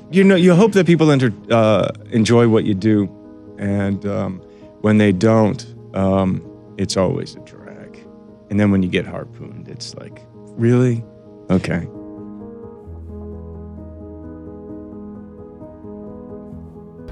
You know, you hope that people enjoy what you do, and when they don't, it's always a drag. And then when you get harpooned, it's like, really? Okay.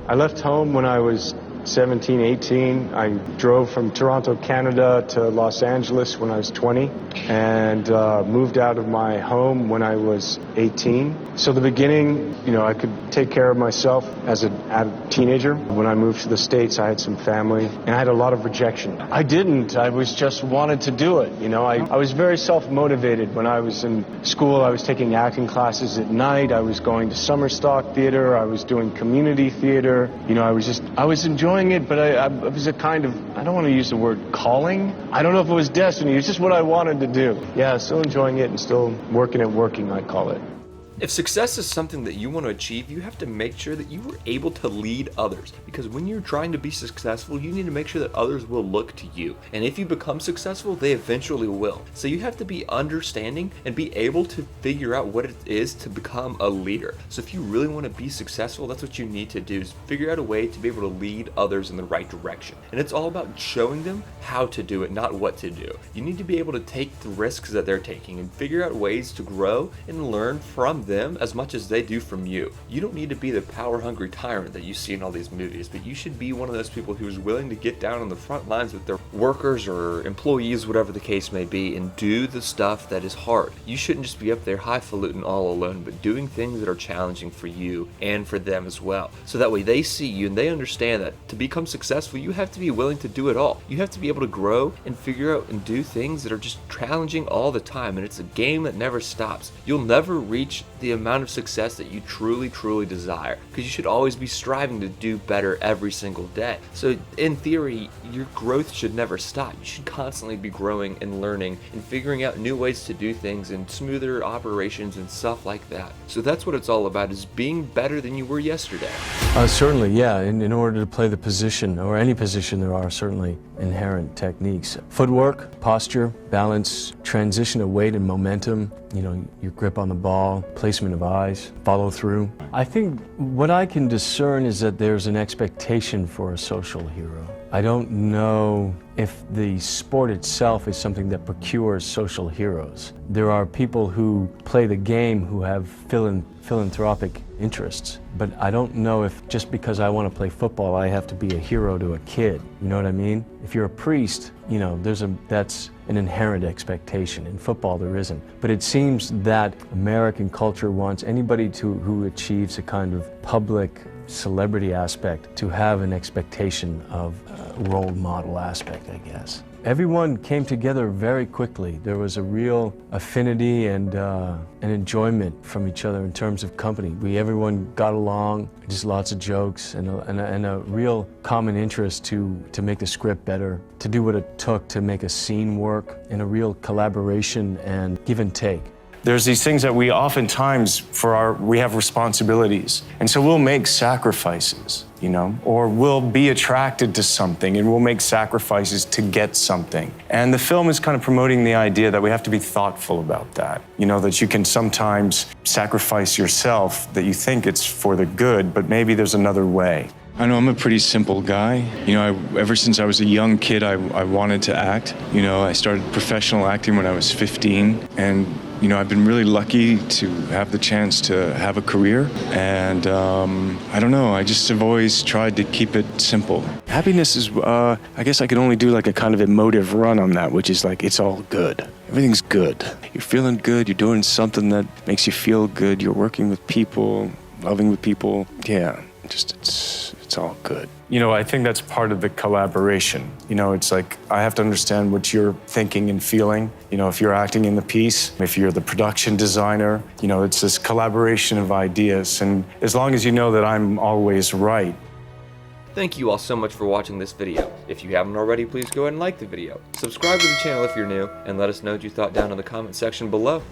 I left home when I was 17, 18. I drove from Toronto, Canada to Los Angeles when I was 20, and moved out of my home when I was 18. So the beginning, you know, I could take care of myself as a teenager. When I moved to the States, I had some family, and I had a lot of rejection. I didn't. I was just wanted to do it. You know, I was very self-motivated. When I was in school, I was taking acting classes at night. I was going to summer stock theater. I was doing community theater. You know, I was enjoying it, but it was a kind of, I don't want to use the word calling. I don't know if it was destiny. It's just what I wanted to do. Yeah, still enjoying it and still working, I call it. If success is something that you want to achieve, you have to make sure that you are able to lead others. Because when you're trying to be successful, you need to make sure that others will look to you. And if you become successful, they eventually will. So you have to be understanding and be able to figure out what it is to become a leader. So if you really want to be successful, that's what you need to do, is figure out a way to be able to lead others in the right direction. And it's all about showing them how to do it, not what to do. You need to be able to take the risks that they're taking and figure out ways to grow and learn from them as much as they do from you. You don't need to be the power-hungry tyrant that you see in all these movies, but you should be one of those people who is willing to get down on the front lines with their workers or employees, whatever the case may be, and do the stuff that is hard. You shouldn't just be up there highfalutin all alone, but doing things that are challenging for you and for them as well. So that way they see you and they understand that to become successful, you have to be willing to do it all. You have to be able to grow and figure out and do things that are just challenging all the time, and it's a game that never stops. You'll never reach the amount of success that you truly desire, because you should always be striving to do better every single day. So in theory, your growth should never stop. You should constantly be growing and learning and figuring out new ways to do things and smoother operations and stuff like that. So that's what it's all about, is being better than you were yesterday. Certainly, yeah. In order to play the position, or any position, there are certainly inherent techniques. Footwork, posture, balance, transition of weight and momentum, you know, your grip on the ball, placement of eyes, follow through. I think what I can discern is that there's an expectation for a social hero. I don't know if the sport itself is something that procures social heroes. There are people who play the game who have philanthropic interests, but I don't know if just because I want to play football, I have to be a hero to a kid. You know what I mean? If you're a priest, you know, that's an inherent expectation. In football, there isn't. But it seems that American culture wants anybody who achieves a kind of public celebrity aspect to have an expectation of a role model aspect, I guess. Everyone came together very quickly. There was a real affinity and an enjoyment from each other in terms of company. Everyone got along, just lots of jokes, and a real common interest to make the script better, to do what it took to make a scene work, and a real collaboration and give and take. There's these things that we oftentimes, we have responsibilities. And so we'll make sacrifices, you know, or we'll be attracted to something and we'll make sacrifices to get something. And the film is kind of promoting the idea that we have to be thoughtful about that. You know, that you can sometimes sacrifice yourself, that you think it's for the good, but maybe there's another way. I know I'm a pretty simple guy. You know, ever since I was a young kid, I wanted to act. You know, I started professional acting when I was 15, and you know, I've been really lucky to have the chance to have a career, and I don't know, I just have always tried to keep it simple. Happiness is, I guess I could only do like a kind of emotive run on that, which is like, it's all good. Everything's good. You're feeling good, you're doing something that makes you feel good, you're working with people, loving with people. Yeah, just it's all good. You know, I think that's part of the collaboration. You know, it's like, I have to understand what you're thinking and feeling. You know, if you're acting in the piece, if you're the production designer, you know, it's this collaboration of ideas. And as long as you know that I'm always right. Thank you all so much for watching this video. If you haven't already, please go ahead and like the video. Subscribe to the channel if you're new, and let us know what you thought down in the comment section below.